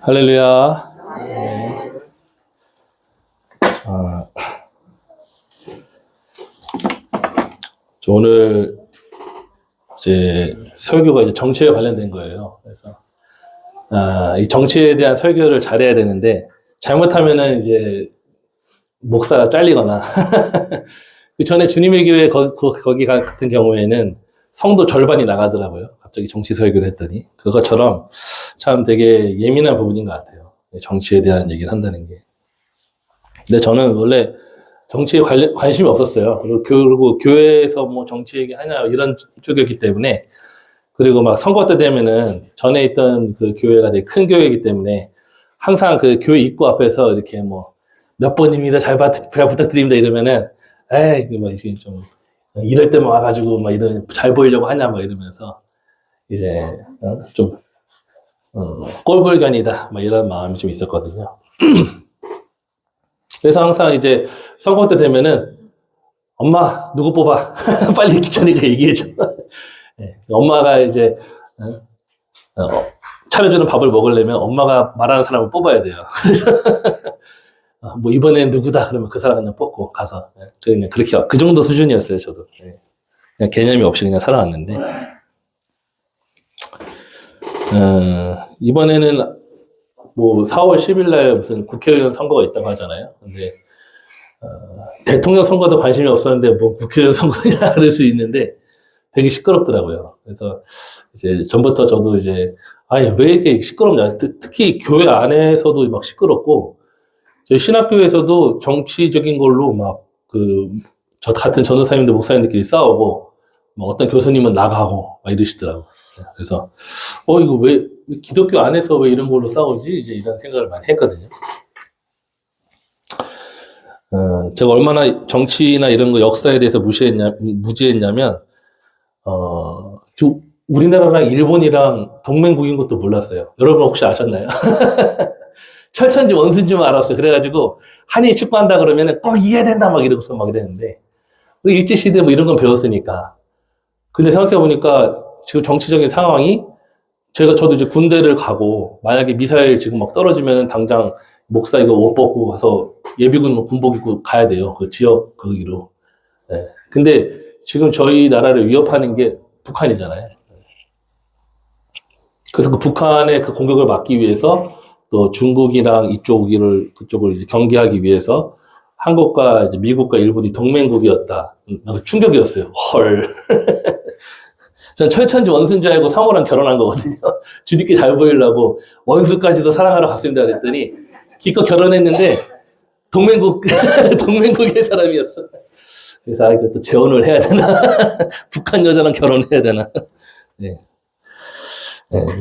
할렐루야. 네. 오늘 이제 설교가 이제 정치에 관련된 거예요. 그래서 이 정치에 대한 설교를 잘해야 되는데 잘못하면은 이제 목사가 잘리거나 그 전에 주님의 교회 거기 같은 경우에는 성도 절반이 나가더라고요. 갑자기 정치 설교를 했더니 그것처럼 참 되게 예민한 부분인 것 같아요. 정치에 대한 얘기를 한다는 게. 근데 저는 원래 정치에 관심이 없었어요. 그리고 교회에서 뭐 정치 얘기하냐 이런 쪽이었기 때문에, 그리고 막 선거 때 되면은 전에 있던 그 교회가 되게 큰 교회이기 때문에 항상 그 교회 입구 앞에서 이렇게 뭐 몇 번입니다. 잘 부탁드립니다. 이러면은 에이 뭐 이게 좀 이럴 때만 와가지고 막 이런 잘 보이려고 하냐 막 이러면서 이제 좀 꼴불견이다 막 이런 마음이 좀 있었거든요. 그래서 항상 이제 선거 때 되면은 엄마 누구 뽑아 빨리 기천이가 얘기해줘. 네, 엄마가 이제 차려주는 밥을 먹으려면 엄마가 말하는 사람을 뽑아야 돼요. 뭐 이번엔 누구다 그러면 그 사람 그냥 뽑고 가서 그냥 그렇게 그 정도 수준이었어요. 저도 그냥 개념이 없이 그냥 살아왔는데 이번에는 뭐 4월 10일 날 무슨 국회의원 선거가 있다고 하잖아요. 근데 대통령 선거도 관심이 없었는데 뭐 국회의원 선거냐 그럴 수 있는데 되게 시끄럽더라고요. 그래서 이제 전부터 저도 이제 아니 왜 이렇게 시끄럽냐. 특히 교회 안에서도 막 시끄럽고 저희 신학교에서도 정치적인 걸로 막 저 같은 전도사님들 목사님들끼리 싸우고 뭐 어떤 교수님은 나가고 막 이러시더라고요. 그래서 이거 왜 기독교 안에서 왜 이런 걸로 싸우지? 이제 이런 생각을 많이 했거든요. 제가 얼마나 정치나 이런 거 역사에 대해서 무지했냐면 우리나라랑 일본이랑 동맹국인 것도 몰랐어요. 여러분 혹시 아셨나요? 철천지 원수인지만 알았어요. 그래가지고 한일 축구한다 그러면은 꼭 이겨야 된다 막 이러고서 막 이랬는데 일제시대 뭐 이런 건 배웠으니까. 근데 생각해보니까 지금 정치적인 상황이 저도 이제 군대를 가고 만약에 미사일 지금 막 떨어지면은 당장 목사 이거 옷 벗고 가서 예비군 군복 입고 가야 돼요. 그 지역 거기로. 네. 근데 지금 저희 나라를 위협하는 게 북한이잖아요. 그래서 그 북한의 그 공격을 막기 위해서 또 중국이랑 그쪽을 이제 경계하기 위해서 한국과 이제 미국과 일본이 동맹국이었다. 충격이었어요. 헐. 전 철천지 원수인 줄 알고 사모랑 결혼한 거거든요. 주님께 잘 보이려고 원수까지도 사랑하러 갔습니다. 그랬더니 기껏 결혼했는데 동맹국의 사람이었어. 그래서 이것도 재혼을 해야 되나? 북한 여자랑 결혼해야 되나? 네.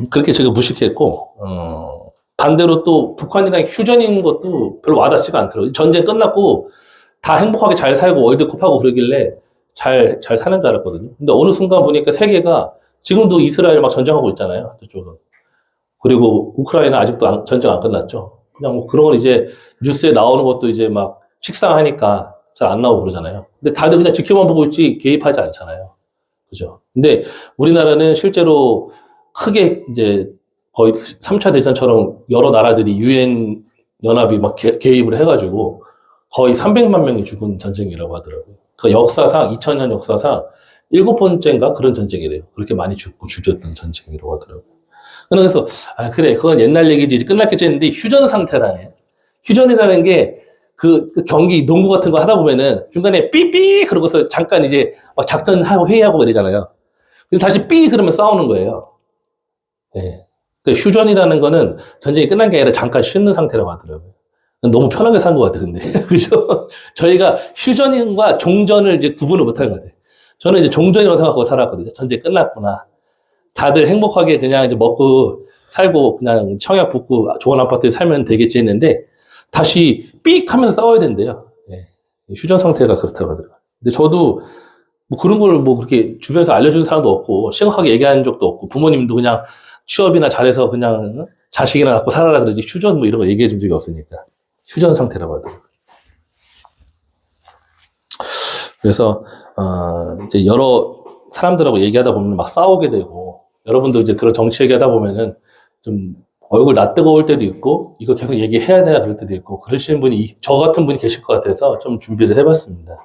그렇게 제가 무식했고, 반대로 또 북한이랑 휴전인 것도 별로 와닿지가 않더라고요. 전쟁 끝났고 다 행복하게 잘 살고 월드컵하고 그러길래 잘 사는 줄 알았거든요. 근데 어느 순간 보니까 세계가 지금도 이스라엘 막 전쟁하고 있잖아요. 저쪽은. 그리고 우크라이나 아직도 전쟁 안 끝났죠. 그냥 뭐 그런 건 이제 뉴스에 나오는 것도 이제 막 식상하니까 잘 안 나오고 그러잖아요. 근데 다들 그냥 지켜만 보고 있지 개입하지 않잖아요. 그죠? 근데 우리나라는 실제로 크게 이제 거의 3차 대전처럼 여러 나라들이 유엔 연합이 막 개입을 해가지고 거의 300만 명이 죽은 전쟁이라고 하더라고요. 그 역사상 2000년 역사상 7번째인가 그런 전쟁이래요. 그렇게 많이 죽였던 전쟁이라고 하더라고요. 그래서 그래 그건 옛날 얘기지 이제 끝났겠지 했는데 휴전 상태라네. 휴전이라는 게 그 경기 농구 같은 거 하다 보면은 중간에 삐삐 그러고서 잠깐 이제 막 작전하고 회의하고 이러잖아요. 그래서 다시 삐 그러면 싸우는 거예요. 네. 휴전이라는 거는 전쟁이 끝난 게 아니라 잠깐 쉬는 상태라고 하더라고요. 너무 편하게 산 것 같아, 근데. 그죠? 저희가 휴전과 종전을 이제 구분을 못 하는 것 같아요. 저는 이제 종전이라고 생각하고 살았거든요. 전쟁 끝났구나. 다들 행복하게 그냥 이제 먹고 살고 그냥 청약 붙고 좋은 아파트에 살면 되겠지 했는데 다시 삑 하면 싸워야 된대요. 네. 휴전 상태가 그렇다고 하더라고요. 근데 저도 뭐 그런 걸 뭐 그렇게 주변에서 알려주는 사람도 없고 심각하게 얘기한 적도 없고 부모님도 그냥 취업이나 잘해서 그냥 자식이나 낳고 살아라 그러지 휴전 뭐 이런 거 얘기해 준 적이 없으니까 휴전 상태라고 하더라고요. 그래서 이제 여러 사람들하고 얘기하다 보면 막 싸우게 되고 여러분도 이제 그런 정치 얘기하다 보면은 좀 얼굴 낯뜨거울 때도 있고, 이거 계속 얘기해야 되나 그럴 때도 있고, 그러시는 분이, 저 같은 분이 계실 것 같아서 좀 준비를 해봤습니다.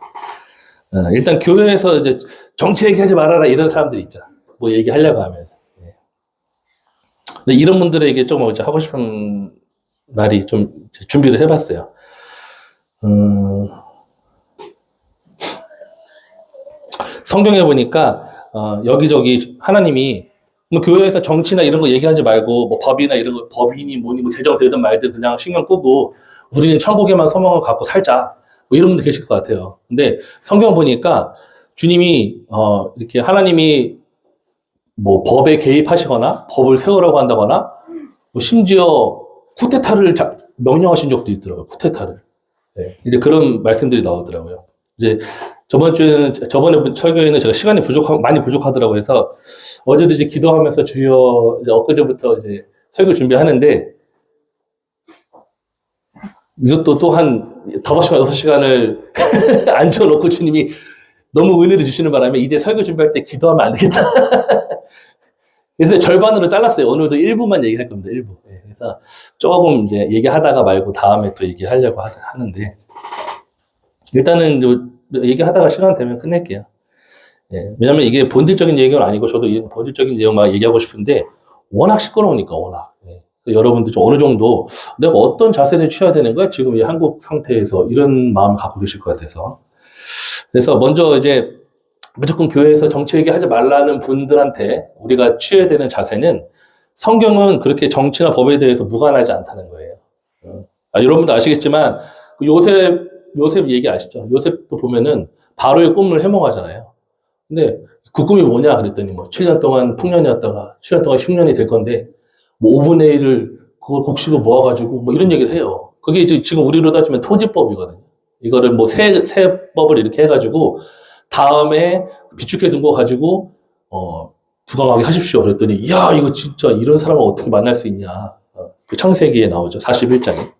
일단 교회에서 이제 정치 얘기하지 말아라 이런 사람들이 있죠. 뭐 얘기하려고 하면. 근데 이런 분들에게 좀 이제 하고 싶은 말이 좀 준비를 해봤어요. 성경에 보니까, 여기저기 하나님이 뭐 교회에서 정치나 이런 거 얘기하지 말고 뭐 법이나 이런 거 법이니 뭐니 뭐 제정되든 말든 그냥 신경 끄고 우리는 천국에만 소망을 갖고 살자 뭐 이런 분들 계실 것 같아요. 근데 성경 보니까 주님이 이렇게 하나님이 뭐 법에 개입하시거나 법을 세우라고 한다거나 뭐 심지어 쿠데타를 명령하신 적도 있더라고요. 쿠데타를. 네. 이제 그런 말씀들이 나오더라고요. 이제 저번에 설교에는 제가 시간이 많이 부족하더라고요. 그래서 어제도 이제 기도하면서 주여, 이제 엊그제부터 이제 설교 준비하는데, 이것도 또 한 5시간, 6시간을 앉혀놓고 주님이 너무 은혜를 주시는 바람에 이제 설교 준비할 때 기도하면 안 되겠다. 그래서 절반으로 잘랐어요. 오늘도 1부만 얘기할 겁니다, 1부. 네, 그래서 조금 이제 얘기하다가 말고 다음에 또 얘기하려고 하는데, 일단은 얘기하다가 시간 되면 끝낼게요. 예, 왜냐면 이게 본질적인 얘기는 아니고 저도 본질적인 내용만 얘기하고 싶은데 워낙 시끄러우니까 워낙. 예. 여러분들 좀 어느 정도 내가 어떤 자세를 취해야 되는 거야? 지금 이 한국 상태에서 이런 마음을 갖고 계실 것 같아서. 그래서 먼저 이제 무조건 교회에서 정치 얘기하지 말라는 분들한테 우리가 취해야 되는 자세는 성경은 그렇게 정치나 법에 대해서 무관하지 않다는 거예요. 여러분도 아시겠지만 요셉 얘기 아시죠? 요셉도 보면은 바로의 꿈을 해몽하잖아요. 근데 그 꿈이 뭐냐 그랬더니 뭐 7년 동안 풍년이었다가 7년 동안 흉년이 될 건데 뭐 5분의 1을 그걸 곡식을 모아가지고 뭐 이런 얘기를 해요. 그게 이제 지금 우리로 따지면 토지법이거든요. 이거를 뭐 세법을 이렇게 해가지고 다음에 비축해 둔 거 가지고 부강하게 하십시오. 그랬더니 야 이거 진짜 이런 사람을 어떻게 만날 수 있냐. 그 창세기에 나오죠. 41장에.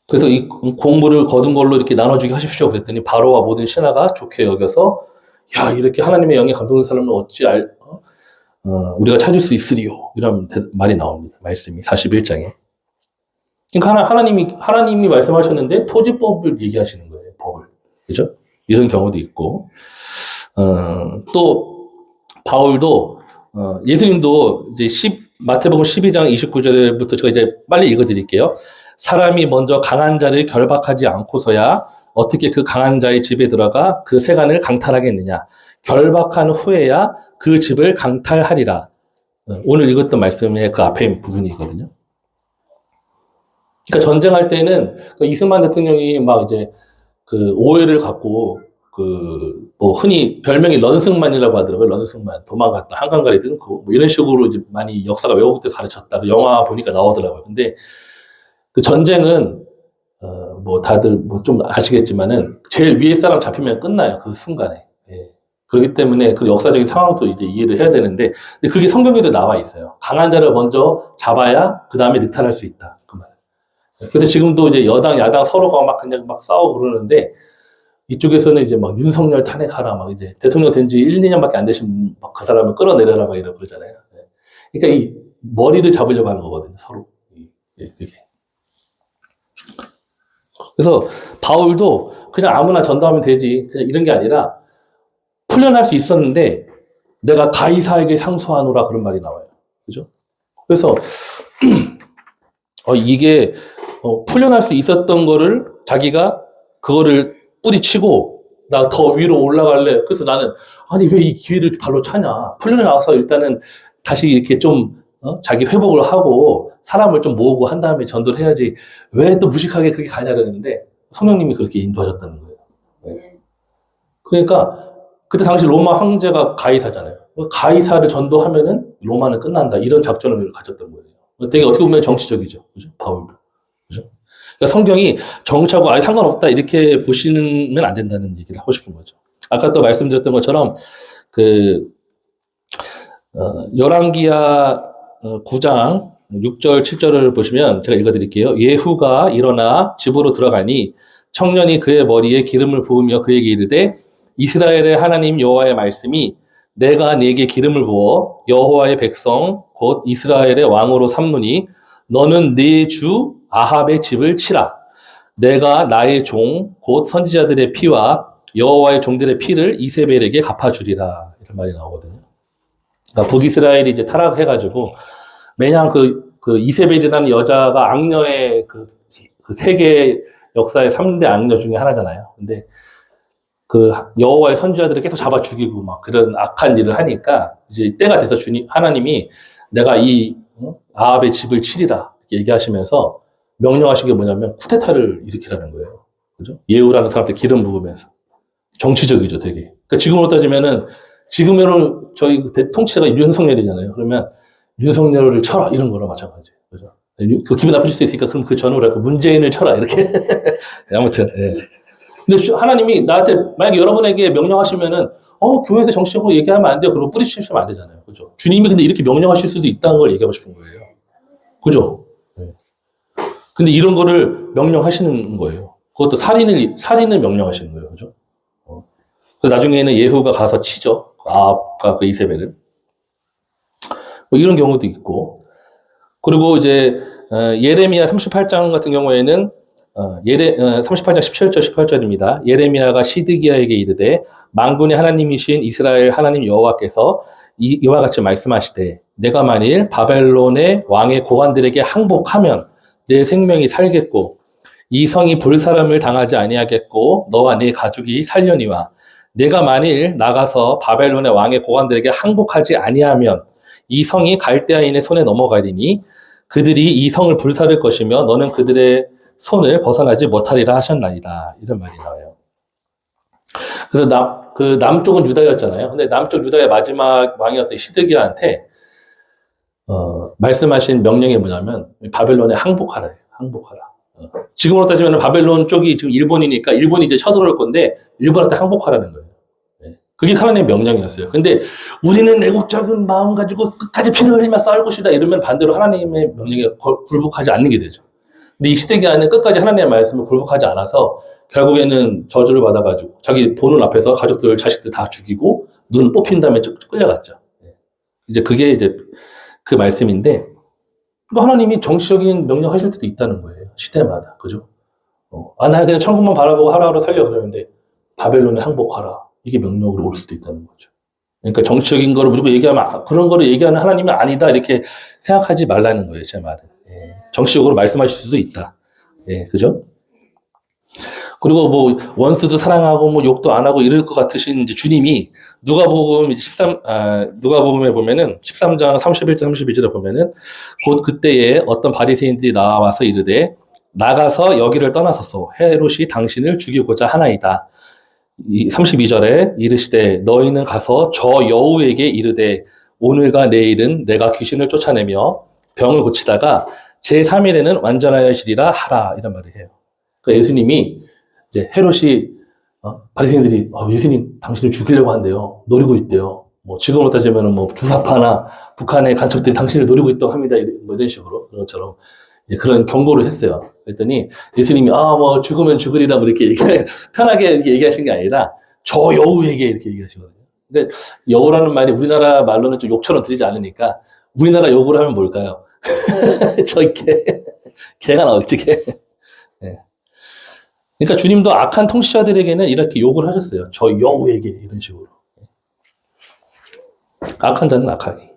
그래서 이 공물을 거둔 걸로 이렇게 나눠주게 하십시오. 그랬더니 바로와 모든 신하가 좋게 여겨서 야 이렇게 하나님의 영에 감동된 사람을 어찌 우리가 찾을 수 있으리요. 이런 말이 나옵니다. 말씀이 41장에. 그러니까 하나님이 말씀하셨는데 토지법을 얘기하시는 거예요. 법을. 그죠? 이런 경우도 있고. 또 바울도 예수님도 이제 마태복음 12장 29절부터 제가 이제 빨리 읽어드릴게요. 사람이 먼저 강한 자를 결박하지 않고서야 어떻게 그 강한 자의 집에 들어가 그 세간을 강탈하겠느냐. 결박한 후에야 그 집을 강탈하리라. 오늘 읽었던 말씀의 그 앞에 부분이거든요. 그러니까 전쟁할 때는 이승만 대통령이 막 이제 그 오해를 갖고 뭐 흔히 별명이 런승만이라고 하더라고요. 런승만. 도망갔다. 한강가리 등고 뭐 이런 식으로 이제 많이 역사가 외국에서 가르쳤다. 그 영화 보니까 나오더라고요. 근데 그 전쟁은 뭐 다들 뭐 좀 아시겠지만은 제일 위에 사람 잡히면 끝나요. 그 순간에. 예. 그렇기 때문에 그 역사적인 상황도 이제 이해를 해야 되는데, 근데 그게 성경에도 나와 있어요. 강한 자를 먼저 잡아야 그 다음에 늑탈할 수 있다. 그 말. 그래서 지금도 이제 여당, 야당 서로가 막 그냥 막 싸우고 그러는데, 이쪽에서는 이제 막 윤석열 탄핵하라, 막 이제 대통령 된 지 1, 2년밖에 안 되신 막 그 사람을 끌어내려라, 막 이러고 그러잖아요. 그러니까 이 머리를 잡으려고 하는 거거든요, 서로. 그게. 그래서 바울도 그냥 아무나 전도하면 되지, 그냥 이런 게 아니라 풀려날 수 있었는데 내가 가이사에게 상소하노라 그런 말이 나와요. 그죠? 그래서 이게 풀려날 수 있었던 거를 자기가 그거를 뿌리치고 나 더 위로 올라갈래. 그래서 나는 아니 왜 이 기회를 발로 차냐. 풀려나와서 일단은 다시 이렇게 좀 자기 회복을 하고 사람을 좀 모으고 한 다음에 전도를 해야지 왜 또 무식하게 그렇게 가냐 그러는데 성령님이 그렇게 인도하셨다는 거예요. 네. 그러니까 그때 당시 로마 황제가 가이사잖아요. 가이사를 전도하면은 로마는 끝난다. 이런 작전을 가졌던 거예요. 되게 어떻게 보면 정치적이죠. 그죠? 바울도. 그죠? 그러니까 성경이 정치하고 아예 상관없다. 이렇게 보시면 안 된다는 얘기를 하고 싶은 거죠. 아까 또 말씀드렸던 것처럼 열왕기하 9장 6절 7절을 보시면 제가 읽어드릴게요. 예후가 일어나 집으로 들어가니 청년이 그의 머리에 기름을 부으며 그에게 이르되 이스라엘의 하나님 여호와의 말씀이 내가 네게 기름을 부어 여호와의 백성 곧 이스라엘의 왕으로 삼노니 너는 네 주 아합의 집을 치라. 내가 나의 종 곧 선지자들의 피와 여호와의 종들의 피를 이세벨에게 갚아주리라. 이런 말이 나오거든요. 그러니까 북이스라엘이 이제 타락해가지고 매년 그 이세벨이라는 여자가 악녀의 그 세계 역사의 3대 악녀 중에 하나잖아요. 근데 그 여호와의 선지자들을 계속 잡아 죽이고 막 그런 악한 일을 하니까 이제 때가 돼서 하나님이 내가 이 아합의 집을 치리라 이렇게 얘기하시면서 명령하신 게 뭐냐면 쿠데타를 일으키라는 거예요. 그죠? 예후라는 사람한테 기름 부으면서 정치적이죠, 되게. 그러니까 지금으로 따지면은 지금으로 저희 통치자가 윤석열이잖아요. 그러면 윤석열을 쳐라 이런 거랑 마찬가지예요. 그죠? 그 기분 나쁘실 수 있으니까 그럼 그 전후로 문재인을 쳐라 이렇게. 아무튼. 예. 근데 하나님이 나한테 만약에 여러분에게 명령하시면은 교회에서 정치적으로 얘기하면 안 돼요. 그러고 뿌리치시면 안 되잖아요. 그죠? 주님이 근데 이렇게 명령하실 수도 있다는 걸 얘기하고 싶은 거예요. 그죠? 네. 근데 이런 거를 명령하시는 거예요. 그것도 살인을 명령하시는 거예요. 그죠? 그래서 나중에는 예후가 가서 치죠. 아합과 그 이세벨을. 뭐 이런 경우도 있고. 그리고 이제 예레미야 38장 같은 경우에는 38장 17절 18절입니다. 예레미야가 시드기야에게 이르되 만군의 하나님이신 이스라엘 하나님 여호와께서 이와 같이 말씀하시되 내가 만일 바벨론의 왕의 고관들에게 항복하면 내 생명이 살겠고 이 성이 불사람을 당하지 아니하겠고 너와 네 가족이 살려니와 내가 만일 나가서 바벨론의 왕의 고관들에게 항복하지 아니하면 이 성이 갈대아인의 손에 넘어가리니 그들이 이 성을 불사를 것이며 너는 그들의 손을 벗어나지 못하리라 하셨나이다. 이런 말이 나와요. 그래서 남쪽은 유다였잖아요. 근데 남쪽 유다의 마지막 왕이었던 시드기야한테 말씀하신 명령이 뭐냐면 바벨론에 항복하라. 항복하라. 지금으로 따지면 바벨론 쪽이 지금 일본이니까 일본이 이제 쳐들어올 건데 일본한테 항복하라는 거예요. 그게 하나님의 명령이었어요. 근데 우리는 애국적인 마음 가지고 끝까지 피를 흘리며 싸울 것이다 이러면 반대로 하나님의 명령에 굴복하지 않는 게 되죠. 근데 이 시드기야는 끝까지 하나님의 말씀을 굴복하지 않아서 결국에는 저주를 받아가지고 자기 보는 앞에서 가족들, 자식들 다 죽이고 눈 뽑힌 다음에 쭉 끌려갔죠. 이제 그게 이제 그 말씀인데 하나님이 정치적인 명령 하실 때도 있다는 거예요. 시대마다. 그죠? 나 그냥 천국만 바라보고 하루하루 살려 그러는데 바벨론에 항복하라. 이게 명령으로 올 수도 있다는 거죠. 그러니까 정치적인 거를 무조건 얘기하면 그런 거를 얘기하는 하나님은 아니다 이렇게 생각하지 말라는 거예요. 제 말은. 정치적으로 말씀하실 수도 있다. 그죠? 그리고 뭐 원수도 사랑하고 뭐 욕도 안 하고 이럴 것 같으신 이제 주님이 누가복음에 보면은 13장 31절 32절에 보면은 곧 그때에 어떤 바리새인들이 나와서 이르되 나가서 여기를 떠나소서 헤롯이 당신을 죽이고자 하나이다. 32절에 이르시되 너희는 가서 저 여우에게 이르되 오늘과 내일은 내가 귀신을 쫓아내며 병을 고치다가 제3일에는 완전하여지리라 하라 이런 말을 해요. 그러니까 예수님이 이제 헤롯이 바리새인들이 예수님 당신을 죽이려고 한대요. 노리고 있대요. 뭐 지금으로 따지면은 뭐 주사파나 북한의 간첩들이 당신을 노리고 있다고 합니다. 뭐 이런 식으로 그런 것처럼 그런 경고를 했어요. 그랬더니 예수님이 뭐 죽으면 죽으리라 뭐 이렇게 편하게 얘기하신 게 아니라 저 여우에게 이렇게 얘기하시거든요. 근데 여우라는 말이 우리나라 말로는 좀 욕처럼 들리지 않으니까 우리나라 욕으로 하면 뭘까요? 저 개가 나오겠지 개. 그러니까 주님도 악한 통치자들에게는 이렇게 욕을 하셨어요. 저 여우에게 이런 식으로. 악한 자는 악하게.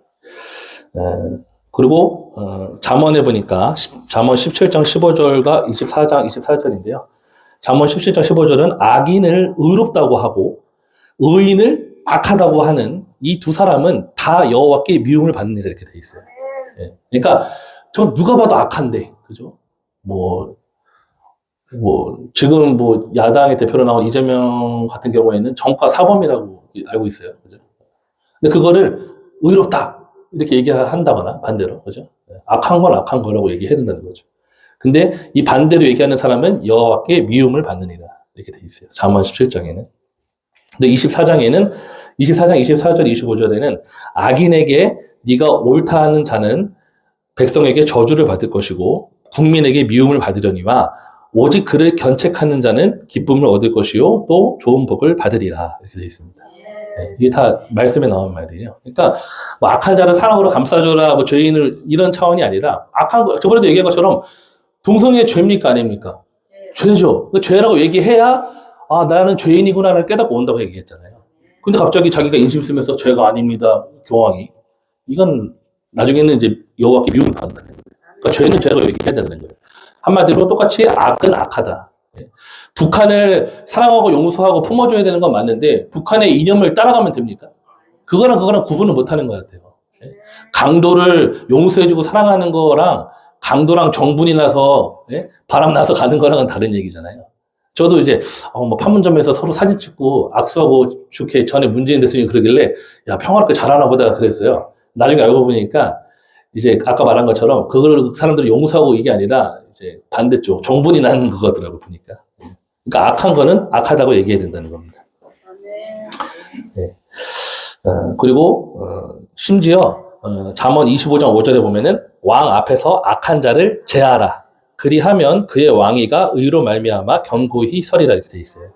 그리고 잠언에 보니까 잠언 17장 15절과 24장 24절인데요. 잠언 17장 15절은 악인을 의롭다고 하고 의인을 악하다고 하는 이 두 사람은 다 여호와께 미움을 받는 일이 이렇게 돼 있어요. 그러니까 전 누가 봐도 악한데, 그죠? 지금 야당의 대표로 나온 이재명 같은 경우에는 정과 사범이라고 알고 있어요. 그죠? 근데 그거를 의롭다. 이렇게 얘기한다거나 반대로. 그죠? 악한 건 악한 거라고 얘기해야 된다는 거죠. 근데 이 반대로 얘기하는 사람은 여호와께 미움을 받느니라. 이렇게 돼 있어요. 잠언 17장에는. 근데 24장 24절 25절에는 악인에게 네가 옳다 하는 자는 백성에게 저주를 받을 것이고 국민에게 미움을 받으려니와 오직 그를 견책하는 자는 기쁨을 얻을 것이요 또 좋은 복을 받으리라. 이렇게 되어 있습니다. 네, 이게 다 말씀에 나온 말이에요. 그러니까 뭐 악한 자를 사랑으로 감싸줘라, 뭐 죄인을 이런 차원이 아니라 악한 거 저번에도 얘기한 것처럼 동성애 죄입니까 아닙니까? 죄죠. 그 죄라고 얘기해야 아 나는 죄인이구나를 깨닫고 온다고 얘기했잖아요. 근데 갑자기 자기가 인심 쓰면서 죄가 아닙니다. 교황이 이건 나중에는 이제 여호와께 미움을 받는다는 거예요. 그러니까 죄는 죄라고 얘기해야 되는 거예요. 한마디로 똑같이 악은 악하다. 북한을 사랑하고 용서하고 품어줘야 되는 건 맞는데 북한의 이념을 따라가면 됩니까? 그거랑 구분을 못하는 것 같아요. 강도를 용서해주고 사랑하는 거랑 강도랑 정분이 나서 바람 나서 가는 거랑은 다른 얘기잖아요. 저도 이제 뭐 판문점에서 서로 사진 찍고 악수하고 좋게 전에 문재인 대통령이 그러길래 야 평화롭게 잘하나 보다 그랬어요. 나중에 알고 보니까 이제 아까 말한 것처럼 그걸 사람들이 용서하고 이게 아니라 이제 반대쪽 정분이 나는 거더라고 보니까. 그러니까 악한 거는 악하다고 얘기해야 된다는 겁니다. 네. 그리고 심지어 잠언 25장 5절에 보면은 왕 앞에서 악한 자를 제하라. 그리하면 그의 왕위가 의로 말미암아 견고히 서리라 이렇게 돼 있어요.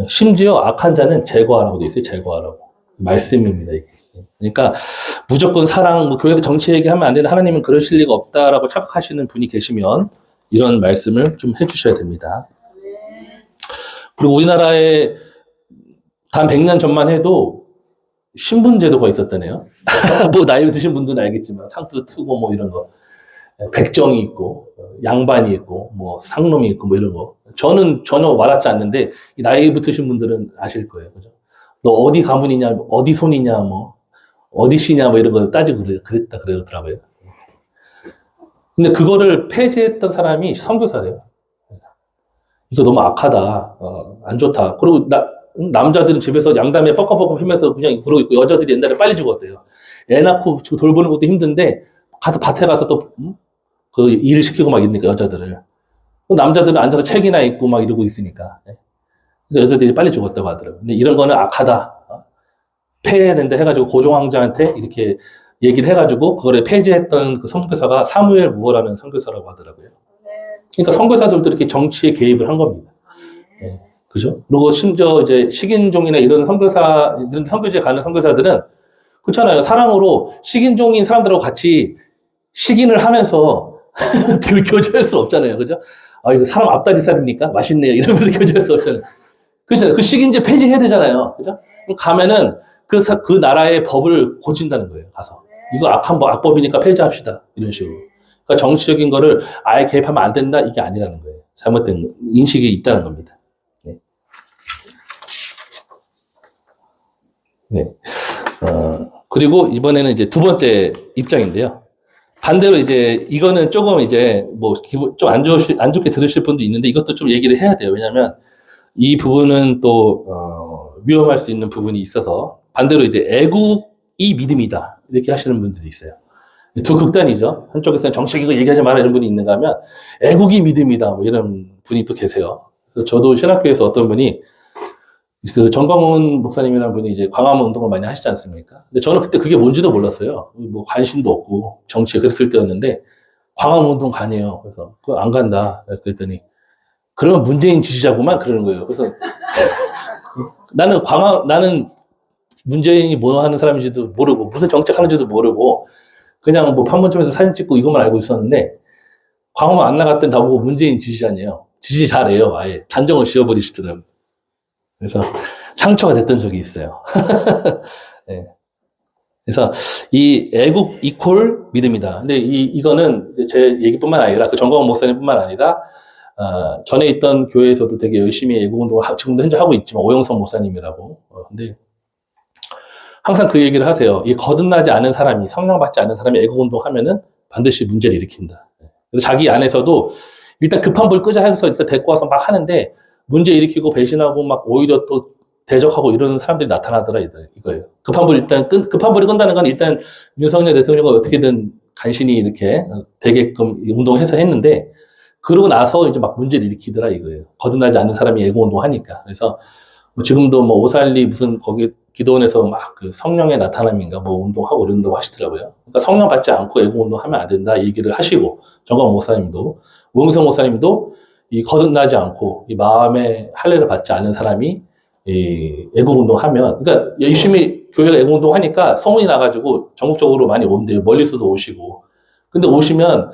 심지어 악한 자는 제거하라고 돼 있어요. 제거하라고. 말씀입니다. 이게. 그러니까 무조건 사랑, 뭐 교회에서 정치 얘기하면 안 되는 하나님은 그러실 리가 없다라고 착각하시는 분이 계시면 이런 말씀을 좀 해주셔야 됩니다. 그리고 우리나라에 단 100년 전만 해도 신분제도가 있었다네요. 뭐 나이 드신 분들은 알겠지만 상투 투고 뭐 이런 거 백정이 있고 양반이 있고 뭐 상놈이 있고 뭐 이런 거 저는 전혀 와닿지 않는데 나이 붙으신 분들은 아실 거예요. 그죠? 너 어디 가문이냐, 어디 손이냐, 뭐 어디 씨냐, 뭐 이런 거 따지고 그랬다 그러더라고요. 근데 그거를 폐지했던 사람이 선교사래요. 이거 너무 악하다, 안 좋다. 그리고 남자들은 집에서 양담에 뻑뻑뻑 하면서 그냥 그러고 있고 여자들이 옛날에 빨리 죽었대요. 애 낳고 돌보는 것도 힘든데 가서 밭에 가서 또 그 일을 시키고 막 이러니까 여자들을 남자들은 앉아서 책이나 읽고 막 이러고 있으니까 여자들이 빨리 죽었다고 하더라고요. 근데 이런 거는 악하다, 폐해야 된다 해가지고 고종황제한테 이렇게 얘기를 해가지고 그거를 폐지했던 그 선교사가 사무엘 무어라는 선교사라고 하더라고요. 그러니까 선교사들도 이렇게 정치에 개입을 한 겁니다. 네, 그죠? 그리고 심지어 이제 식인종이나 이런 선교지에 가는 선교사들은 그렇잖아요. 사랑으로 식인종인 사람들하고 같이 식인을 하면서 교제할 수 없잖아요. 그죠? 아, 이거 사람 앞다리살입니까? 맛있네요. 이러면서 교제할 수 없잖아요. 그렇잖아요. 그 식인제 폐지해야 되잖아요. 그죠? 가면은 그 나라의 법을 고친다는 거예요. 가서. 이거 악법이니까 폐지합시다. 이런 식으로. 그러니까 정치적인 거를 아예 개입하면 안 된다. 이게 아니라는 거예요. 잘못된 인식이 있다는 겁니다. 네. 네. 그리고 이번에는 이제 두 번째 입장인데요. 반대로 이제 이거는 조금 이제 뭐 좀 안 좋게 들으실 분도 있는데 이것도 좀 얘기를 해야 돼요. 왜냐하면 이 부분은 또 위험할 수 있는 부분이 있어서 반대로 이제 애국이 믿음이다 이렇게 하시는 분들이 있어요. 두 극단이죠. 한쪽에서는 정치적인 얘기하지 마라 이런 분이 있는가 하면 애국이 믿음이다 뭐 이런 분이 또 계세요. 그래서 저도 신학교에서 어떤 분이 그 정광훈 목사님이라는 분이 이제 광화문 운동을 많이 하시지 않습니까? 근데 저는 그때 그게 뭔지도 몰랐어요. 뭐 관심도 없고 정치에 그랬을 때였는데 광화문 운동 가네요. 그래서 그거 안 간다. 그랬더니 그러면 문재인 지지자구만 그러는 거예요. 그래서 나는 문재인이 뭐 하는 사람인지도 모르고 무슨 정책 하는지도 모르고 그냥 뭐 판문점에서 사진 찍고 이것만 알고 있었는데 광화문 안 나갔더니 나보고 문재인 지지자네요. 지지 잘해요. 아예 단정을 지어버리시더라고요. 그래서 상처가 됐던 적이 있어요. 네. 그래서 이 애국 이퀄 믿음이다. 근데 이거는 제 얘기뿐만 아니라 그 정광훈 목사님뿐만 아니라 전에 있던 교회에서도 되게 열심히 애국운동을 지금도 현재 하고 있지만 오영성 목사님이라고. 근데 항상 그 얘기를 하세요. 이 거듭나지 않은 사람이 성령받지 않은 사람이 애국운동 하면은 반드시 문제를 일으킨다. 그래서 자기 안에서도 일단 급한 불 끄자 해서 일단 데리고 와서 막 하는데 문제 일으키고 배신하고 막 오히려 또 대적하고 이러는 사람들이 나타나더라 이거예요. 급한 불이 끈다는 건 일단 윤석열 대통령이 어떻게든 간신히 이렇게 되게끔 운동해서 했는데 그러고 나서 이제 막 문제를 일으키더라 이거예요. 거듭나지 않는 사람이 애국운동 하니까. 그래서 뭐 지금도 뭐 542 무슨 거기 기도원에서 막 그 성령의 나타남인가 뭐 운동하고 이런다고 하시더라고요. 그러니까 성령 받지 않고 애국운동 하면 안 된다 얘기를 하시고 정광훈 목사님도 오영성 목사님도 이 거듭나지 않고 이 마음의 할례를 받지 않은 사람이 이 애국운동 하면, 그러니까 열심히 교회가 애국운동 하니까 소문이 나가지고 전국적으로 많이 온대요. 멀리서도 오시고. 근데 오시면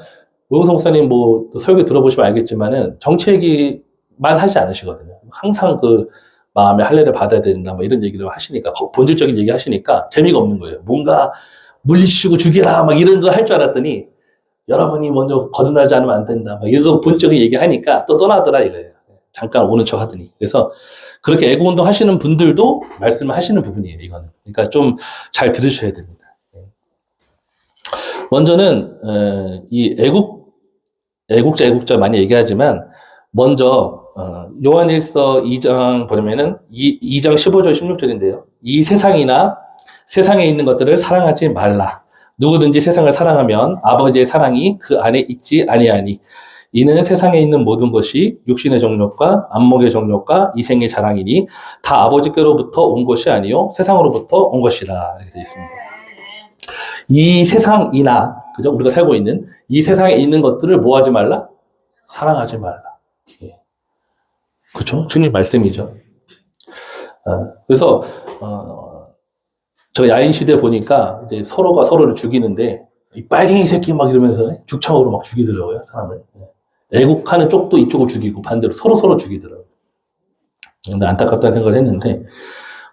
오영성 목사님 뭐 설교 들어보시면 알겠지만은 정치 얘기만 하지 않으시거든요. 항상 그 마음에 할례를 받아야 된다 뭐 이런 얘기를 하시니까 본질적인 얘기 하시니까 재미가 없는 거예요. 뭔가 물리치고 죽이라 막 이런 거 할 줄 알았더니 여러분이 먼저 거듭나지 않으면 안 된다. 막 이거 본적인 얘기 하니까 또 떠나더라 이거예요. 잠깐 오는 척 하더니. 그래서 그렇게 애국운동 하시는 분들도 말씀을 하시는 부분이에요, 이거는. 그러니까 좀 잘 들으셔야 됩니다. 먼저는, 이 애국자 많이 얘기하지만, 먼저, 요한일서 2장 보면은 2장 15절 16절인데요. 이 세상이나 세상에 있는 것들을 사랑하지 말라. 누구든지 세상을 사랑하면 아버지의 사랑이 그 안에 있지 아니하니. 이는 세상에 있는 모든 것이 육신의 정욕과 안목의 정욕과 이생의 자랑이니 다 아버지께로부터 온 것이 아니요 세상으로부터 온 것이라 이렇게 되어 있습니다. 이 세상이나 그죠? 우리가 살고 있는 이 세상에 있는 것들을 뭐 하지 말라? 사랑하지 말라. 예. 그렇죠? 주님 말씀이죠. 그래서 저 야인 시대 보니까 이제 서로가 서로를 죽이는데 이 빨갱이 새끼 막 이러면서 죽창으로 막 죽이더라고요, 사람을. 애국하는 쪽도 이쪽을 죽이고 반대로 서로 죽이더라고요. 근데 안타깝다는 생각을 했는데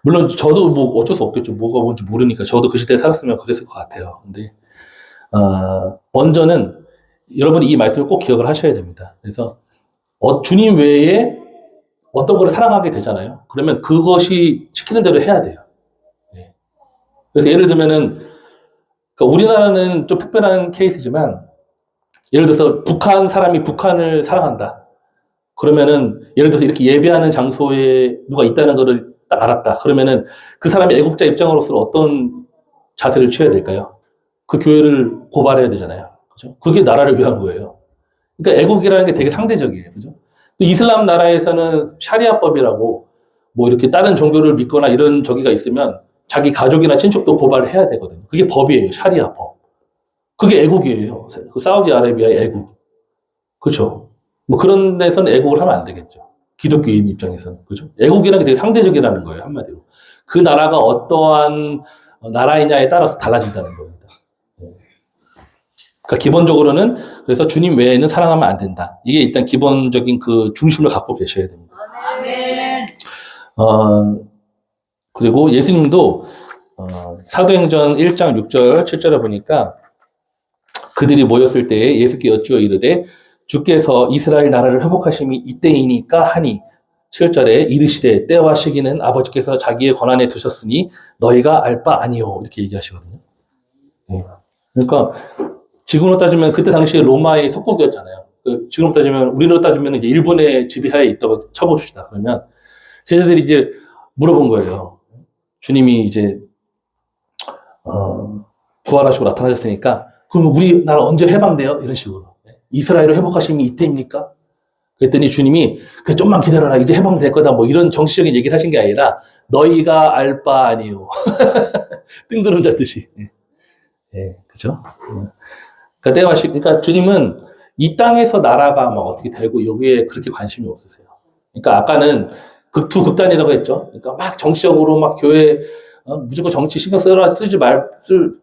물론 저도 뭐 어쩔 수 없겠죠. 뭐가 뭔지 모르니까 저도 그 시대에 살았으면 그랬을 것 같아요. 근데 먼저는 여러분이 이 말씀을 꼭 기억을 하셔야 됩니다. 그래서 주님 외에 어떤 걸 사랑하게 되잖아요. 그러면 그것이 시키는 대로 해야 돼요. 그래서 예를 들면은 그러니까 우리나라는 좀 특별한 케이스지만 예를 들어서 북한 사람이 북한을 사랑한다. 그러면은 예를 들어서 이렇게 예배하는 장소에 누가 있다는 거를 딱 알았다. 그러면은 그 사람이 애국자 입장으로서 어떤 자세를 취해야 될까요? 그 교회를 고발해야 되잖아요. 그죠? 그게 나라를 위한 거예요. 그러니까 애국이라는 게 되게 상대적이에요. 그죠? 또 이슬람 나라에서는 샤리아법이라고 뭐 이렇게 다른 종교를 믿거나 이런 저기가 있으면 자기 가족이나 친척도 고발을 해야 되거든요. 그게 법이에요. 샤리아법. 그게 애국이에요. 그 사우디아라비아의 애국. 그렇죠? 뭐 그런 데서는 애국을 하면 안 되겠죠. 기독교인 입장에서는. 그죠? 애국이라는 게 되게 상대적이라는 거예요. 한마디로. 그 나라가 어떠한 나라이냐에 따라서 달라진다는 겁니다. 그러니까 기본적으로는 그래서 주님 외에는 사랑하면 안 된다. 이게 일단 기본적인 그 중심을 갖고 계셔야 됩니다. 그리고 예수님도 사도행전 1장 6절 7절에 보니까 그들이 모였을 때에 예수께 여쭈어 이르되 주께서 이스라엘 나라를 회복하심이 이때이니까 하니 7절에 이르시되 때와 시기는 아버지께서 자기의 권한에 두셨으니 너희가 알 바 아니요 이렇게 얘기하시거든요. 그러니까 지금으로 따지면 그때 당시에 로마의 속국이었잖아요. 지금으로 따지면 우리로 따지면 이제 일본의 지배하에 있다고 쳐봅시다. 그러면 제자들이 이제 물어본 거예요. 주님이 이제 부활하시고 나타나셨으니까 그럼 우리나라 언제 해방돼요? 이런 식으로. 이스라엘을 회복하심이 이때입니까? 그랬더니 주님이 그 좀만 기다려라. 이제 해방될 거다. 뭐 이런 정치적인 얘기를 하신 게 아니라 너희가 알 바 아니요. 뜬구름 잡듯이. 그죠? 그러니까 주님은 이 땅에서 나라가 막 어떻게 되고 여기에 그렇게 관심이 없으세요. 그러니까 아까는 극단이라고 했죠. 그러니까 막 정치적으로 막 교회 무조건 정치 신경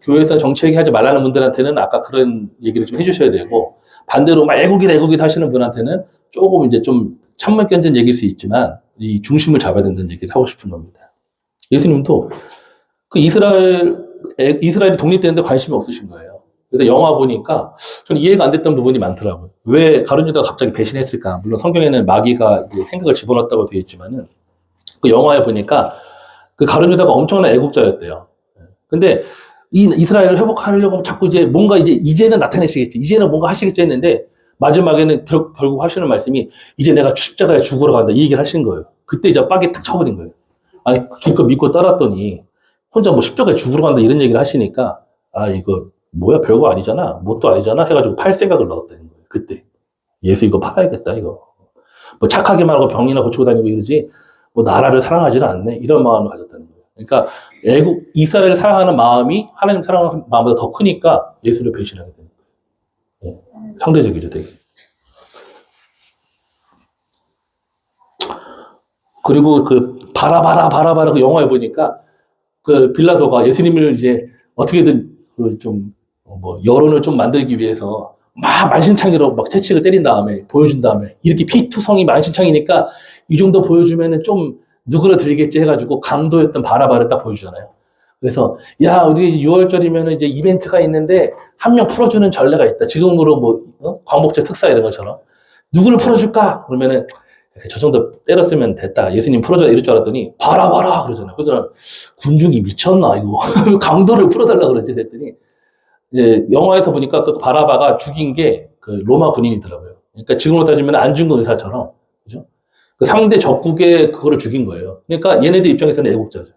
교회에서 정치 얘기하지 말라는 분들한테는 아까 그런 얘기를 좀 해주셔야 되고 반대로 막 애국이다 하시는 분한테는 조금 이제 좀 찬물 견진 얘기일 수 있지만 이 중심을 잡아야 된다는 얘기를 하고 싶은 겁니다. 예수님도 그 이스라엘이 독립되는데 관심이 없으신 거예요. 그래서 영화 보니까 저는 이해가 안 됐던 부분이 많더라고요. 왜 가룟 유다가 갑자기 배신했을까? 물론 성경에는 마귀가 이제 생각을 집어넣었다고 되어 있지만은 그 영화에 보니까 그 가룟 유다가 엄청난 애국자였대요. 근데 이스라엘을 회복하려고 자꾸 이제 뭔가 이제는 나타내시겠지. 이제는 뭔가 하시겠지 했는데 마지막에는 결국 하시는 말씀이 이제 내가 십자가에 죽으러 간다. 이 얘기를 하신 거예요. 그때 이제 빡이 탁 쳐버린 거예요. 아니, 기껏 믿고 따랐더니 혼자 뭐 십자가에 죽으러 간다 이런 얘기를 하시니까 이거 뭐야 별거 아니잖아. 뭣도 아니잖아 해가지고 팔 생각을 넣었다는 거예요. 그때. 예수 이거 팔아야겠다 이거. 뭐 착하게만 하고 병이나 고치고 다니고 이러지 뭐 나라를 사랑하지는 않네. 이런 마음을 가졌다는 거예요. 그러니까 이스라엘을 사랑하는 마음이 하나님 사랑하는 마음보다 더 크니까 예수를 배신하게 되는 거예요. 상대적이죠 되게. 그리고 그 바라바라 그 영화에 보니까 그 빌라도가 예수님을 이제 어떻게든 그 좀 뭐 여론을 좀 만들기 위해서 막 만신창이로 막 채찍을 때린 다음에 보여준 다음에 이렇게 피투성이 만신창이니까 이 정도 보여주면은 좀 누그러들겠지 해가지고 강도였던 바라바를 딱 보여주잖아요. 그래서 야 우리 6월절이면은 이제 이벤트가 있는데 한 명 풀어주는 전례가 있다. 지금으로 뭐 광복절 특사 이런 것처럼 누구를 풀어줄까? 그러면은 저 정도 때렸으면 됐다. 예수님 풀어줘 이럴 줄 알았더니 바라바라 그러잖아요. 그래서 군중이 미쳤나 이거 강도를 풀어달라 그러지 했더니 이제 영화에서 보니까 그 바라바가 죽인 게 그 로마 군인이더라고요. 그러니까 지금으로 따지면 안중근 의사처럼 그죠? 그 상대 적국에 그거를 죽인 거예요. 그러니까 얘네들 입장에서는 애국자죠.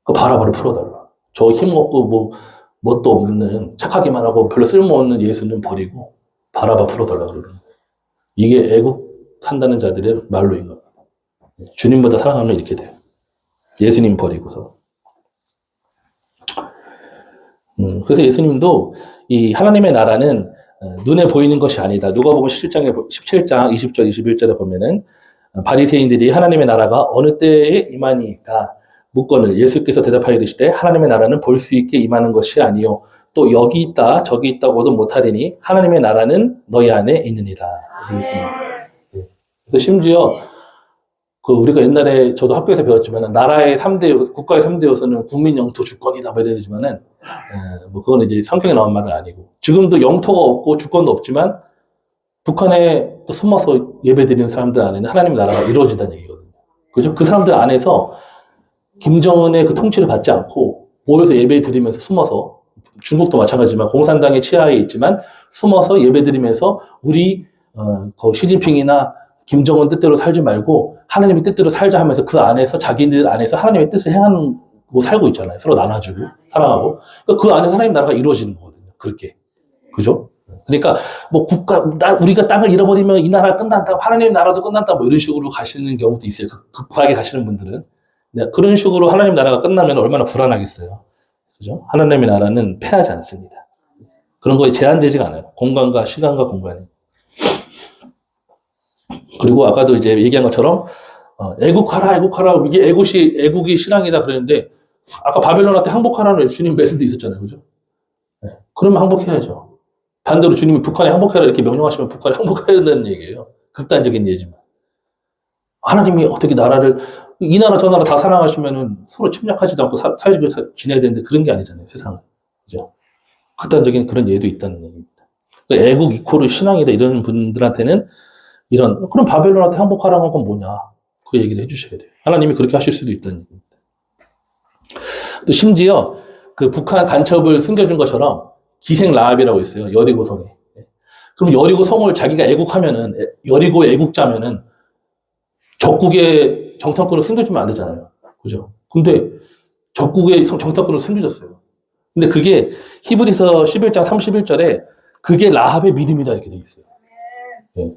그 바라바를 풀어달라. 저 힘없고 뭐 뭣도 없는 착하기만 하고 별로 쓸모없는 예수는 버리고 바라바 풀어달라 그러는 거예요. 이게 애국한다는 자들의 말로인 겁니다. 주님보다 사랑하면 이렇게 돼요. 예수님 버리고서. 그래서 예수님도 이 하나님의 나라는 눈에 보이는 것이 아니다. 누가복음 17장 20절 21절에 보면은 바리새인들이 하나님의 나라가 어느 때에 임하니까 묻거늘 예수께서 대답하여 이르시되 하나님의 나라는 볼 수 있게 임하는 것이 아니요 또 여기 있다 저기 있다고도 못하리니 하나님의 나라는 너희 안에 있느니라. 그래서 심지어 그 우리가 옛날에 저도 학교에서 배웠지만 나라의 3대 국가의 3대 요소는 국민 영토 주권이다 뭐 이러지만은 뭐 그건 이제 성경에 나온 말은 아니고 지금도 영토가 없고 주권도 없지만 북한에 또 숨어서 예배드리는 사람들 안에는 하나님의 나라가 이루어진다는 얘기거든요. 그죠? 그 사람들 안에서 김정은의 그 통치를 받지 않고 모여서 예배드리면서 숨어서 중국도 마찬가지지만 공산당의 치하에 있지만 숨어서 예배드리면서 우리 시진핑이나 김정은 뜻대로 살지 말고 하나님의 뜻대로 살자 하면서 그 안에서 자기들 안에서 하나님의 뜻을 행하고 살고 있잖아요. 서로 나눠주고 사랑하고 그러니까 그 안에서 하나님 나라가 이루어지는 거거든요. 그렇게 그죠? 그러니까 뭐 우리가 땅을 잃어버리면 이 나라 끝난다, 하나님의 나라도 끝난다 뭐 이런 식으로 가시는 경우도 있어요. 급하게 가시는 분들은 그런 식으로 하나님 나라가 끝나면 얼마나 불안하겠어요. 그죠? 하나님의 나라는 패하지 않습니다. 그런 거에 제한되지가 않아요. 공간과 시간과 공간이. 그리고 아까도 이제 얘기한 것처럼 애국하라 이게 애국이 신앙이다 그랬는데 아까 바벨론한테 항복하라는 주님 메시지도 있었잖아요. 그죠? 네. 그러면 항복해야죠. 반대로 주님이 북한에 항복해라 이렇게 명령하시면 북한에 항복해야 된다는 얘기예요. 극단적인 예지만. 하나님이 어떻게 나라를 이 나라 저 나라 다 사랑하시면은 서로 침략하지도 않고 사회적으로 지내야 되는데 그런 게 아니잖아요. 세상은. 그죠? 극단적인 그런 예도 있다는 얘기입니다. 그러니까 애국 이코르 신앙이다 이런 분들한테는 그럼 바벨론한테 항복하라는 건 뭐냐? 그 얘기를 해주셔야 돼요. 하나님이 그렇게 하실 수도 있다는 얘기입니다. 또 심지어 그 북한 간첩을 숨겨준 것처럼 기생 라합이라고 있어요. 여리고 성에. 그럼 여리고 성을 자기가 애국하면은, 여리고 애국자면은 적국의 정탐꾼을 숨겨주면 안 되잖아요. 그죠? 근데 적국의 정탐꾼을 숨겨줬어요. 근데 그게 히브리서 11장 31절에 그게 라합의 믿음이다 이렇게 돼 있어요. 네.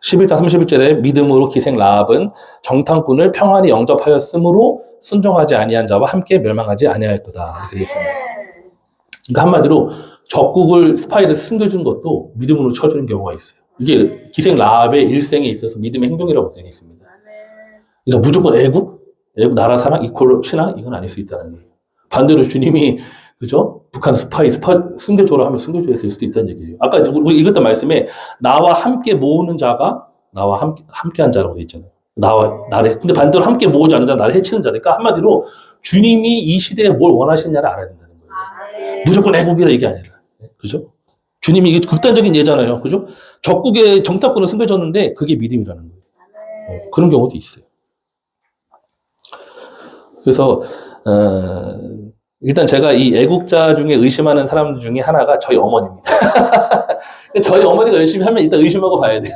11장 31절에 믿음으로 기생 라합은 정탐꾼을 평안히 영접하였으므로 순종하지 아니한 자와 함께 멸망하지 아니하였도다 이렇게 되어 있습니다. 그러니까 한마디로 적국을 스파이를 숨겨준 것도 믿음으로 쳐주는 경우가 있어요. 이게 기생 라합의 일생에 있어서 믿음의 행동이라고 되어 있습니다. 그러니까 무조건 애국 나라 사랑 이퀄 신앙 이건 아닐 수 있다는 거예요. 반대로 주님이 그죠? 북한 스파이 숨겨줘라 하면 숨겨줘야 될 수도 있다는 얘기예요. 아까 우리 읽었던 말씀에 나와 함께 모으는 자가 나와 함께한 자라고 되어 있잖아요. 나를 근데 반대로 함께 모으지 않는 자 나를 해치는 자니까 한마디로 주님이 이 시대에 뭘 원하시냐를 알아야 된다는 거예요. 무조건 애국이라 이게 아니라 그죠? 주님이 이게 극단적인 예잖아요. 그죠? 적국의 정탐꾼을 숨겨줬는데 그게 믿음이라는 거예요. 그런 경우도 있어요. 그래서 일단 제가 이 애국자 중에 의심하는 사람들 중에 하나가 저희 어머니입니다. 저희 어머니가 열심히 하면 일단 의심하고 봐야 돼요.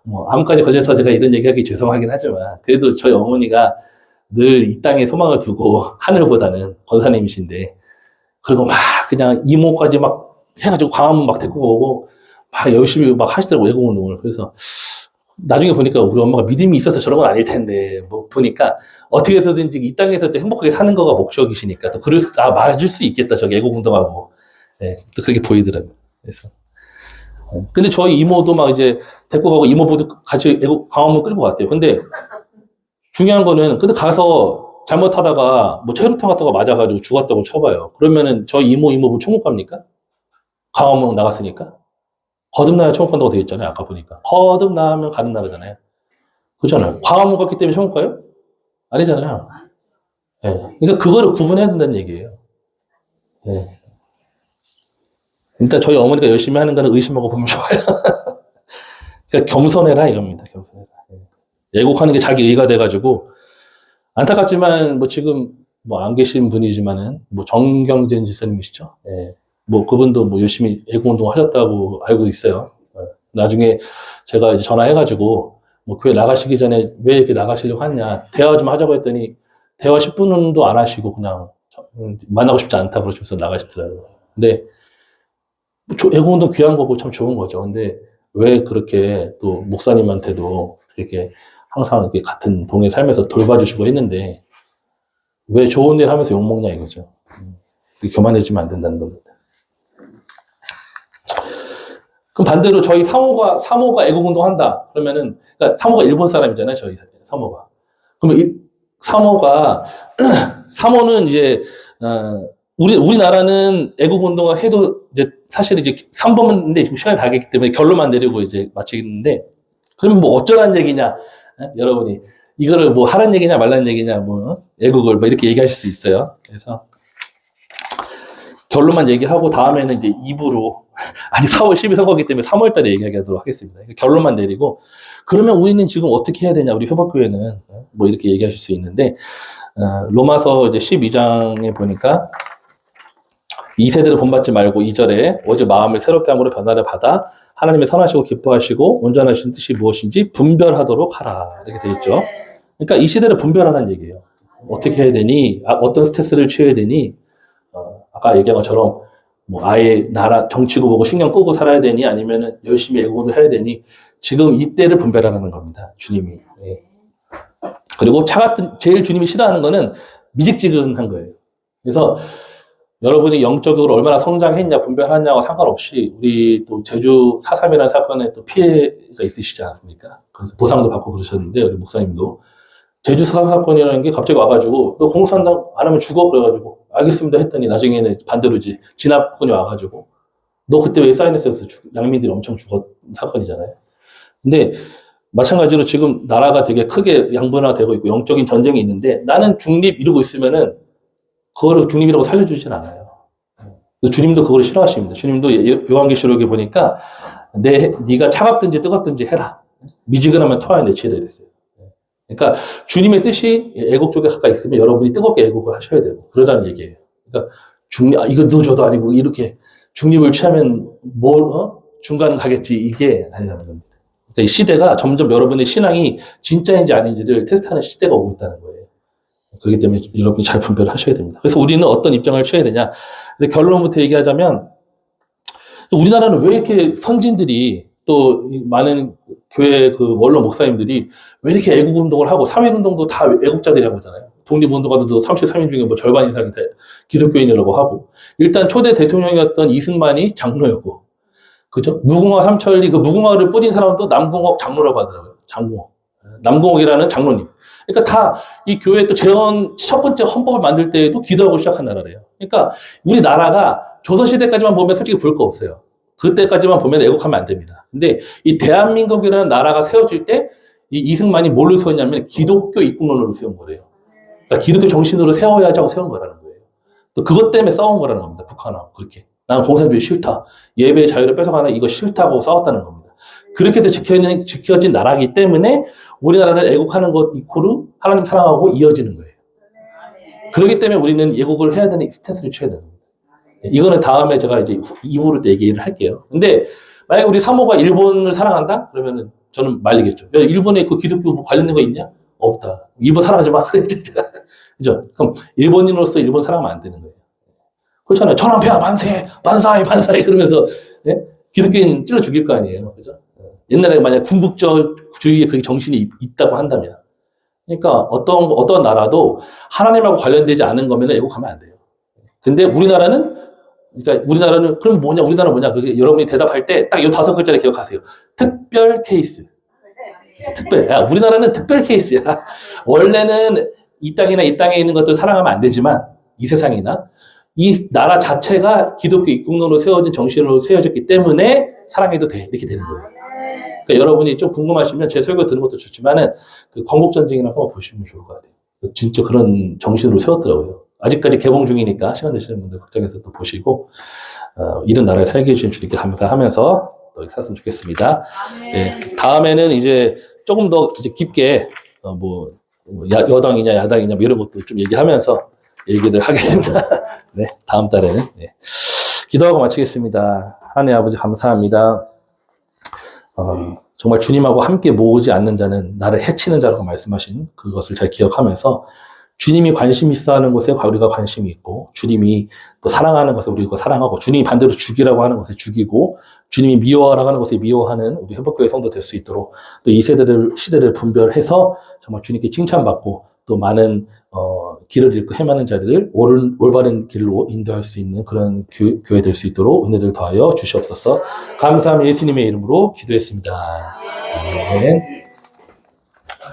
뭐 암까지 걸려서 제가 이런 얘기하기 죄송하긴 하지만 그래도 저희 어머니가 늘 이 땅에 소망을 두고 하늘보다는 권사님이신데 그리고 막 그냥 이모까지 막 해가지고 광화문 막 데리고 오고 막 열심히 막 하시더라고 외국 운동을. 그래서 나중에 보니까 우리 엄마가 믿음이 있어서 저런 건 아닐 텐데 뭐 보니까 어떻게 해서든지 이 땅에서 행복하게 사는 거가 목적이시니까 또 맞을 수 있겠다. 저기 애국 운동하고 네, 또 그렇게 보이더라고요. 그래서 근데 저희 이모도 막 이제 데리고 가고 이모부도 같이 광화문 끌고 갔대요. 근데 중요한 거는, 근데 가서 잘못하다가 뭐 체류탄 같은 거 맞아가지고 죽었다고 쳐봐요. 그러면은 저희 이모부 총무과입니까? 광화문 나갔으니까? 거듭나야 총무과다고 되어 있잖아요. 아까 보니까. 거듭나면 가는 나라잖아요. 그렇잖아요. 광화문 갔기 때문에 총무과예요? 아니잖아요. 예. 그러니까 그거를 구분해야 된다는 얘기예요. 예. 일단 저희 어머니가 열심히 하는 거는 의심하고 보면 좋아요. 그러니까 겸손해라 이겁니다. 겸손해라. 애국하는 게 자기 의가 돼가지고 안타깝지만 뭐 지금 뭐 안 계신 분이지만은 뭐 정경진 지사님이시죠. 예. 뭐 그분도 뭐 열심히 애국운동 하셨다고 알고 있어요. 나중에 제가 이제 전화해가지고 뭐 교회 나가시기 전에 왜 이렇게 나가시려고 하냐 대화 좀 하자고 했더니 대화 10분도 안 하시고 그냥 만나고 싶지 않다 그러시면서 나가시더라고요. 근데 애국운동 귀한 거고 참 좋은 거죠. 근데 왜 그렇게 또 목사님한테도 이렇게 항상 이렇게 같은 동네 살면서 돌봐주시고 했는데 왜 좋은 일 하면서 욕먹냐 이거죠. 교만해지면 안 된다는 겁니다. 그럼 반대로 저희 사모가 애국운동 한다. 그러면은, 그러니까 사모가 일본 사람이잖아요. 저희 사모가. 그러면 사모는 이제, 우리나라는 애국운동을 해도 이제 사실 이제 3번인데 지금 시간이 다 됐기 때문에 결론만 내리고 이제 마치겠는데, 그러면 뭐 어쩌라는 얘기냐. 여러분이. 이거를 뭐 하라는 얘기냐 말라는 얘기냐, 뭐, 애국을 뭐 이렇게 얘기하실 수 있어요. 그래서 결론만 얘기하고 다음에는 이제 2부로 아직 4월 10일 선거기 때문에 3월 달에 얘기하도록 하겠습니다. 결론만 내리고 그러면 우리는 지금 어떻게 해야 되냐 우리 회복교회는 뭐 이렇게 얘기하실 수 있는데 로마서 이제 12장에 보니까 2세대를 본받지 말고 2절에 오직 마음을 새롭게 함으로 변화를 받아 하나님의 선하시고 기뻐하시고 온전하신 뜻이 무엇인지 분별하도록 하라 이렇게 되어 있죠. 그러니까 이 시대를 분별하라는 얘기예요. 어떻게 해야 되니? 어떤 스탠스를 취해야 되니? 아까 얘기한 것처럼 뭐 아예 나라 정치고 보고 신경 끄고 살아야 되니 아니면은 열심히 애국운동을 해야 되니 지금 이때를 분별하라는 겁니다. 주님이. 예. 그리고 제일 주님이 싫어하는 거는 미직지근한 거예요. 그래서 여러분이 영적으로 얼마나 성장했냐 분별하냐와 상관없이 우리 또 제주 4.3이라는 사건에 또 피해가 있으시지 않습니까? 그래서 보상도 받고 그러셨는데 우리 목사님도 제주 4.3 사건이라는 게 갑자기 와가지고 너 공산당 안 하면 죽어 그래가지고 알겠습니다 했더니 나중에는 반대로 이제 진압군이 와가지고 너 그때 왜 사인했어서 양민들이 엄청 죽었 사건이잖아요. 근데 마찬가지로 지금 나라가 되게 크게 양분화되고 있고 영적인 전쟁이 있는데 나는 중립 이루고 있으면은 그거를 중립이라고 살려주진 않아요. 주님도 그걸 싫어하십니다. 주님도 요한계시록에 보니까 네가 차갑든지 뜨겁든지 해라. 미지근하면 토하여 내치라 이랬어요. 그러니까 주님의 뜻이 애국 쪽에 가까이 있으면 여러분이 뜨겁게 애국을 하셔야 되고 그러라는 얘기예요. 그러니까 이거 너저도 아니고 이렇게 중립을 취하면 중간은 가겠지 이게 아니라는 겁니다. 그러니까 이 시대가 점점 여러분의 신앙이 진짜인지 아닌지를 테스트하는 시대가 오고 있다는 거예요. 그렇기 때문에 여러분이 잘 분별을 하셔야 됩니다. 그래서 우리는 어떤 입장을 취해야 되냐. 근데 결론부터 얘기하자면 우리나라는 왜 이렇게 선진들이 또 많은 교회 그 원로 목사님들이 왜 이렇게 애국운동을 하고 3.1운동도 다 애국자들이라고 하잖아요. 독립운동가들도 33인 중에 뭐 절반 이상이 다 기독교인이라고 하고 일단 초대 대통령이었던 이승만이 장로였고 그죠? 무궁화 삼천리 그 무궁화를 뿌린 사람은 또 남궁옥 장로라고 하더라고요. 장궁옥. 남궁옥이라는 장로님. 그러니까 다 이 교회 또 재헌 첫 번째 헌법을 만들 때에도 기도하고 시작한 나라래요. 그러니까 우리나라가 조선시대까지만 보면 솔직히 볼 거 없어요. 그때까지만 보면 애국하면 안 됩니다. 근데 이 대한민국이라는 나라가 세워질 때 이 이승만이 뭘로 세웠냐면 기독교 입국론으로 세운 거래요. 그러니까 기독교 정신으로 세워야지 하고 세운 거라는 거예요. 또 그것 때문에 싸운 거라는 겁니다. 북한하고 그렇게. 나는 공산주의 싫다. 예배의 자유를 뺏어가는 이거 싫다고 싸웠다는 겁니다. 그렇게 해서 지켜진 나라이기 때문에 우리나라는 애국하는 것 이코르 하나님 사랑하고 이어지는 거예요. 그렇기 때문에 우리는 애국을 해야 되는 스탠스를 취해야 되는 겁니다. 이거는 다음에 제가 이제 2부로 때 얘기를 할게요. 근데 만약에 우리 사모가 일본을 사랑한다? 그러면은 저는 말리겠죠. 야, 일본에 그 기독교 뭐 관련된 거 있냐? 없다. 일본 사랑하지 마. 그죠? 그럼 일본인으로서 일본 사랑하면 안 되는 거예요. 그렇잖아요. 천황폐하 만세, 반사이 그러면서 네? 기독교인 찔러 죽일 거 아니에요. 그죠? 옛날에 만약 군국주의의 그 정신이 있다고 한다면. 그러니까 어떤 나라도 하나님하고 관련되지 않은 거면 애국하면 안 돼요. 근데 우리나라는 그러니까 우리나라는 그럼 뭐냐? 우리나라 뭐냐? 그게 여러분이 대답할 때 딱 이 5글자를 기억하세요. 특별 케이스. 특별. 야, 우리나라는 특별 케이스야. 원래는 이 땅이나 이 땅에 있는 것들 사랑하면 안 되지만 이 세상이나 이 나라 자체가 기독교 입국론으로 세워진 정신으로 세워졌기 때문에 사랑해도 돼. 이렇게 되는 거예요. 그러니까 여러분이 좀 궁금하시면 제 설교 듣는 것도 좋지만은 그 건국전쟁이나 한번 보시면 좋을 것 같아요. 진짜 그런 정신으로 세웠더라고요. 아직까지 개봉 중이니까 시간 되시는 분들 걱정해서 또 보시고 이런 나라에 살게 해주신 주님께 감사하면서 또 살았으면 좋겠습니다. 네, 다음에는 이제 조금 더 이제 깊게 여당이냐 야당이냐 뭐 이런 것도 좀 얘기하면서 얘기를 하겠습니다. 네, 다음 달에는 네. 기도하고 마치겠습니다. 하나님 아버지 감사합니다. 정말 주님하고 함께 모으지 않는 자는 나를 해치는 자라고 말씀하신 그것을 잘 기억하면서 주님이 관심 있어 하는 것에 우리가 관심이 있고, 주님이 또 사랑하는 것에 우리가 사랑하고, 주님이 반대로 죽이라고 하는 것에 죽이고, 주님이 미워하라고 하는 것에 미워하는 우리 회복교회 성도 될 수 있도록 또 이 시대를 분별해서 정말 주님께 칭찬받고 또 많은 길을 잃고 헤매는 자들을 올바른 길로 인도할 수 있는 그런 교회 될 수 있도록 은혜를 더하여 주시옵소서. 감사함 예수님의 이름으로 기도했습니다. 아멘.